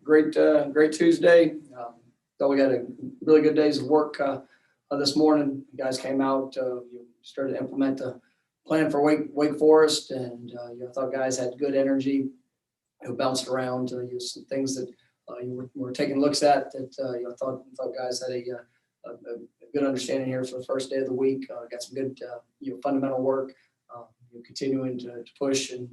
great Tuesday. Thought we had a really good days of work this morning. You guys came out, you started to implement the plan for Wake Forest, and I thought guys had good energy. Bounced around, some things that you were taking looks at that I thought guys had a good understanding here for the first day of the week. Got some good fundamental work. Continuing to push and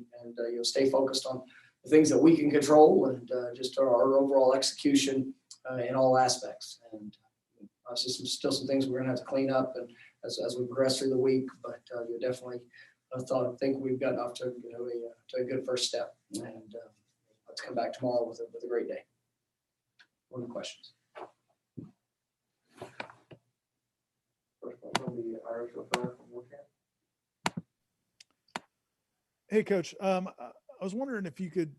stay focused on the things that we can control and just our overall execution in all aspects. And obviously still some things we're going to have to clean up and as we progress through the week. But you definitely think we've gotten off to a good first step. And let's come back tomorrow with a great day. What are the questions? First one from the Irish referral from Warchant. Hey, Coach. I was wondering if you could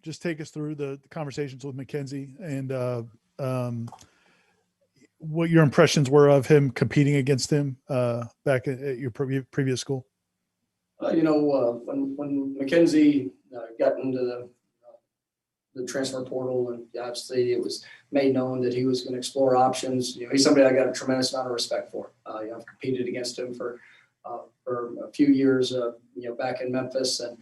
just take us through the conversations with McKenzie and what your impressions were of him competing against him back at your previous school. When McKenzie got into the transfer portal, and obviously it was made known that he was going to explore options. He's somebody I got a tremendous amount of respect for. I've competed against him for a few years, back in Memphis, and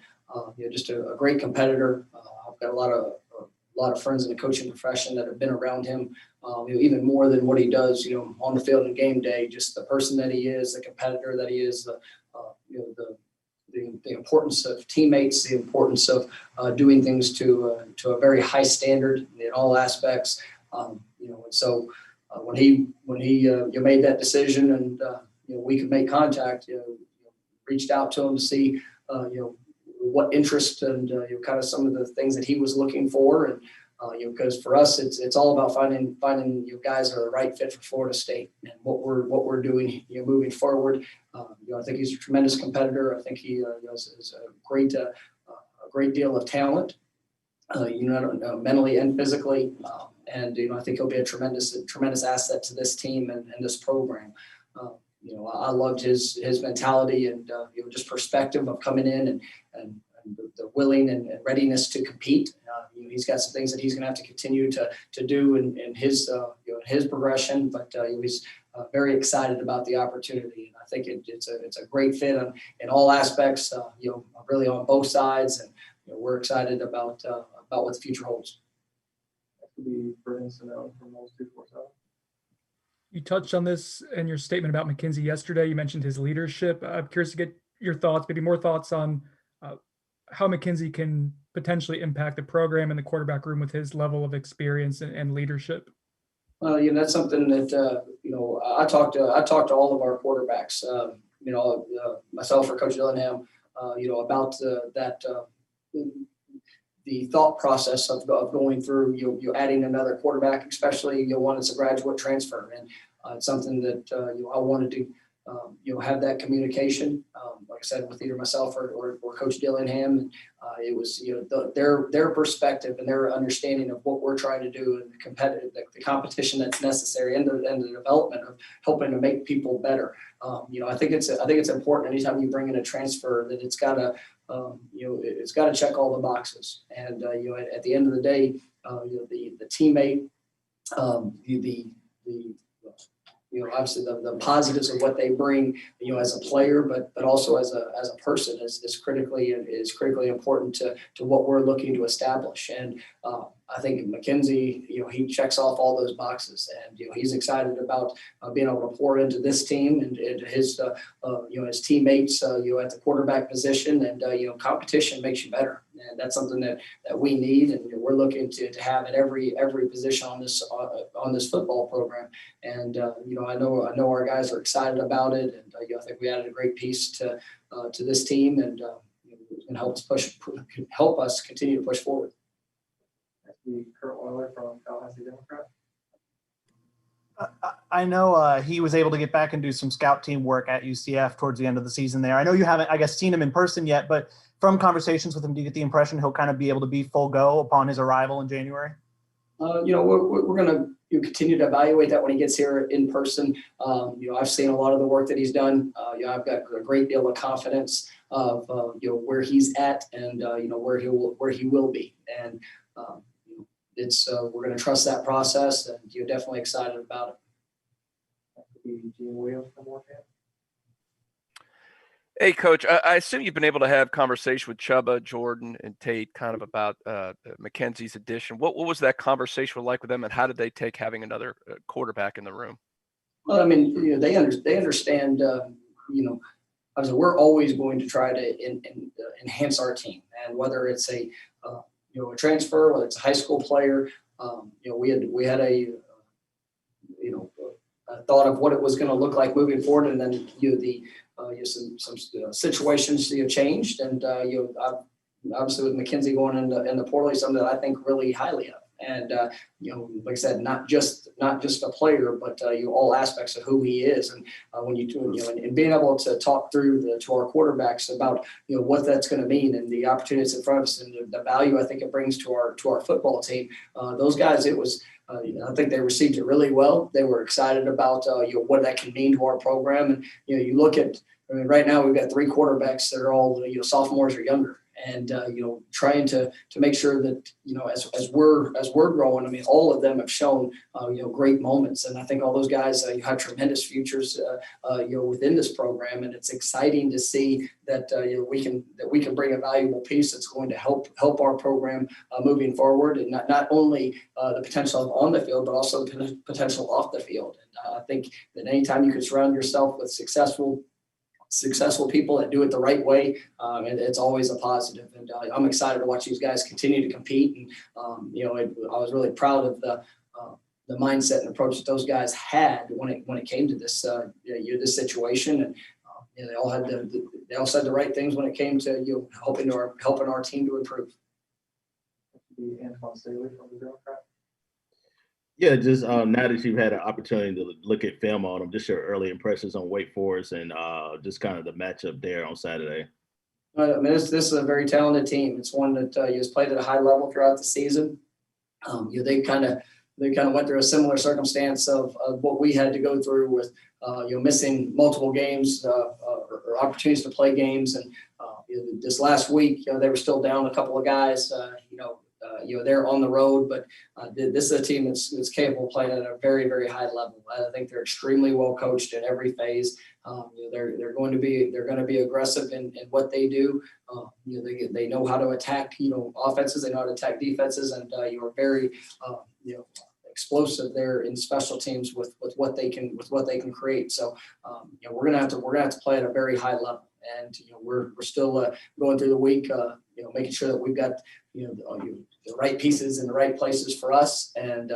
just a great competitor. I've got a lot of friends in the coaching profession that have been around him, even more than what he does, on the field and game day. Just the person that he is, the competitor that he is, the importance of teammates, the importance of doing things to a very high standard in all aspects. And so when he made that decision and we could make contact, reached out to him to see what interest and kind of some of the things that he was looking for. And because for us it's all about finding guys that are the right fit for Florida State and what we're doing moving forward. I think he's a tremendous competitor. I think he is a great deal of talent, mentally and physically, and I think he'll be a tremendous asset to this team and this program. I loved his mentality and just perspective of coming in and the willing and readiness to compete. He's got some things that he's going to have to continue to do in his his progression, but he's very excited about the opportunity. And I think it's a great fit in all aspects. Really on both sides, and we're excited about what the future holds. That could be Brennan Seminoles from Noles 247. You touched on this in your statement about McKenzie yesterday. You mentioned his leadership. I'm curious to get your thoughts, maybe more thoughts on how McKenzie can potentially impact the program and the quarterback room with his level of experience and leadership. Well, that's something that I talked to all of our quarterbacks. Myself or Coach Dillingham, about the thought process of going through you adding another quarterback, especially one that's a graduate transfer, and it's something that I wanted to have that communication, like I said, with either myself or Coach Dillingham, and it was their perspective and their understanding of what we're trying to do and the competition that's necessary and the development of helping to make people better. I think it's important anytime you bring in a transfer that it's got to check all the boxes, and at the end of the day, the teammate, obviously the positives of what they bring, as a player, but also as a person is critically important to what we're looking to establish. And I think McKenzie, he checks off all those boxes, and he's excited about being able to pour into this team and into his his teammates, at the quarterback position, and competition makes you better, and that's something that we need, and we're looking to have at every position on this football program. And I know our guys are excited about it, and I think we added a great piece to this team, and it can help us continue to push forward. The Kurt Euler from Tallahassee Democrat. I know he was able to get back and do some scout team work at UCF towards the end of the season there. I know you haven't, I guess, seen him in person yet, but from conversations with him, do you get the impression he'll kind of be able to be full go upon his arrival in January? We're going to continue to evaluate that when he gets here in person. I've seen a lot of the work that he's done. I've got a great deal of confidence of where he's at and where he will be. And we're going to trust that process, and you're definitely excited about it. That could be Gene Williams from Warchant. Hey, Coach, I assume you've been able to have conversation with Chuba, Jordan, and Tate kind of about McKenzie's addition. What was that conversation like with them, and how did they take having another quarterback in the room? Well, I mean, they understand, obviously we're always going to try to enhance our team, and whether it's a transfer, whether it's a high school player, we had a thought of what it was going to look like moving forward, and then some situations changed, and obviously with McKenzie going in the portal, something that I think really highly of. And like I said, not just a player, but all aspects of who he is. And when you do, and being able to talk through to our quarterbacks about what that's going to mean and the opportunities in front of us and the value I think it brings to our football team. Those guys, it was. I think they received it really well. They were excited about what that can mean to our program. And you look at, right now we've got 3 quarterbacks that are all sophomores or younger. And trying to make sure that as we're growing, I mean, all of them have shown great moments, and I think all those guys have tremendous futures within this program, and it's exciting to see that we can bring a valuable piece that's going to help our program moving forward, and not only the potential on the field, but also the potential off the field. And I think that anytime you can surround yourself with successful people that do it the right way, it's always a positive. And I'm excited to watch these guys continue to compete. And I was really proud of the mindset and approach that those guys had when it came to this this situation. And they all said the right things when it came to helping our team to improve. That could be Antoine Staley from the Democrat. Yeah, just now that you've had an opportunity to look at film on them, just your early impressions on Wake Forest and just kind of the matchup there on Saturday. I mean, this is a very talented team. It's one that has played at a high level throughout the season. They kind of went through a similar circumstance of what we had to go through with missing multiple games or opportunities to play games. And this last week, they were still down a couple of guys. They're on the road, but this is a team that's capable of playing at a very, very high level. I think they're extremely well coached in every phase. They're going to be aggressive in what they do. They know how to attack offenses. They know how to attack defenses, and you're very explosive there in special teams with what they can create. So we're gonna have to play at a very high level. And we're still going through the week, making sure that we've got the right pieces in the right places for us, and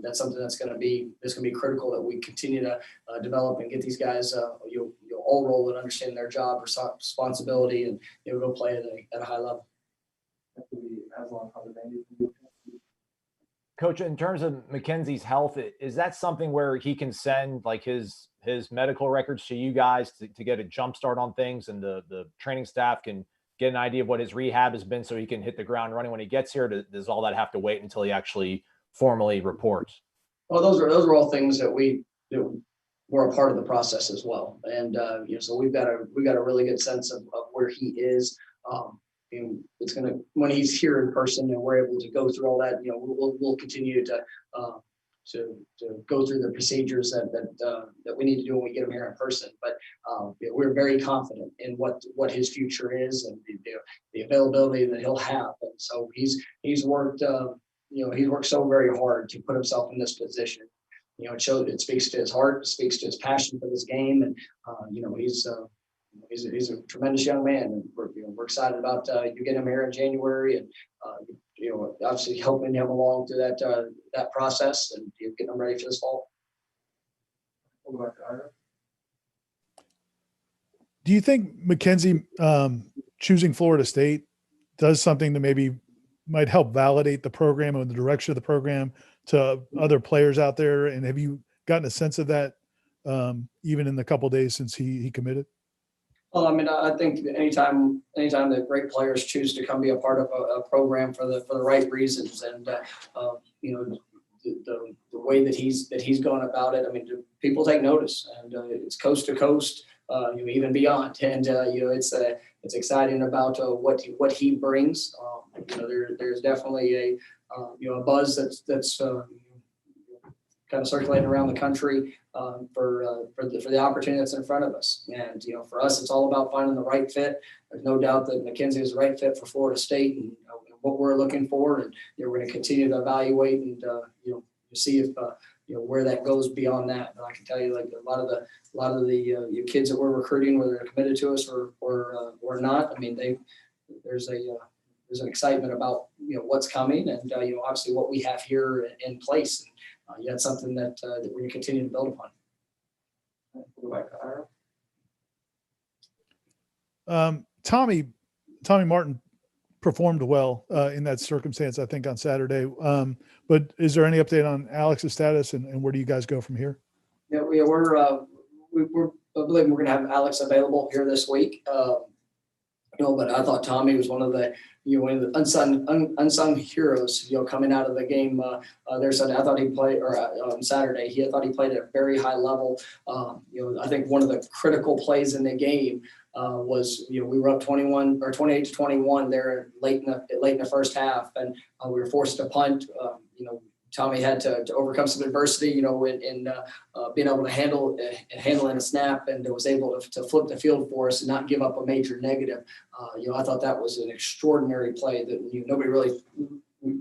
that's something that's going to be critical that we continue to develop and get these guys all roll and understand their job responsibility and go play at a high level. That could be Aslan Hardavandi. Coach, in terms of McKenzie's health, is that something where he can send like his medical records to you guys to get a jump start on things, and the training staff can get an idea of what his rehab has been so he can hit the ground running when he gets here? Does all that have to wait until he actually formally reports? Well, those are all things that we're a part of the process as well. And so we've got a really good sense of where he is. And it's going to, when he's here in person and we're able to go through all that, we'll continue to go through the procedures that we need to do when we get him here in person. But we're very confident in what his future is and the availability that he'll have. And so he's worked so very hard to put himself in this position. It speaks to his heart, it speaks to his passion for this game, and he's a tremendous young man, and we're excited about you getting him here in January, and obviously helping him along through that process and getting him ready for this fall. We'll go back to Ira. Do you think McKenzie choosing Florida State does something that maybe might help validate the program and the direction of the program to other players out there? And have you gotten a sense of that even in the couple of days since he committed? Well, I mean, I think anytime that great players choose to come be a part of a program for the right reasons, and the way that he's going about it, I mean, people take notice, and it's coast to coast, even beyond, and it's exciting about what he brings. There's definitely a buzz that's kind of circulating around the country for the opportunity that's in front of us. And, for us, it's all about finding the right fit. There's no doubt that McKenzie is the right fit for Florida State and what we're looking for. And, we're going to continue to evaluate and, see if, where that goes beyond that. But I can tell you, like a lot of the kids that we're recruiting, whether they're committed to us or not, I mean, there's an excitement about, what's coming and, obviously what we have here in place. And, that's something that we're going to continue to build upon. Go back to Ira. Tommy Martin performed well in that circumstance, I think, on Saturday. But is there any update on Alex's status and where do you guys go from here? Yeah, we're I believe we're going to have Alex available here this week. But I thought Tommy was one of the one of the unsung heroes. Coming out of the game there Sunday. I thought he played, or on Saturday, I thought he played at a very high level. I think one of the critical plays in the game was we were up 28-21 there late in the first half, and we were forced to punt. Tommy had to overcome some adversity, in being able to handling a snap, and was able to flip the field for us and not give up a major negative. I thought that was an extraordinary play that nobody really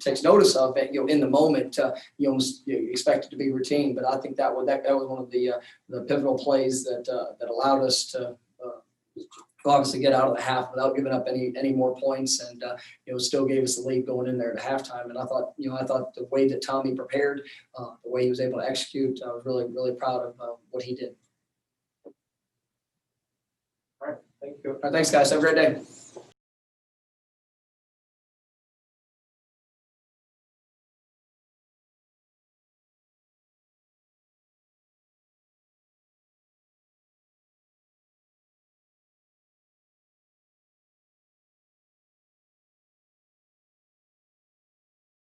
takes notice of. But, in the moment, you almost expect it to be routine. But I think that was one of the pivotal plays that allowed us to obviously get out of the half without giving up any more points, and still gave us the lead going in there at halftime. And I thought the way that Tommy prepared, the way he was able to execute, I was really, really proud of what he did. All right, thank you. All right, thanks, guys. Have a great day.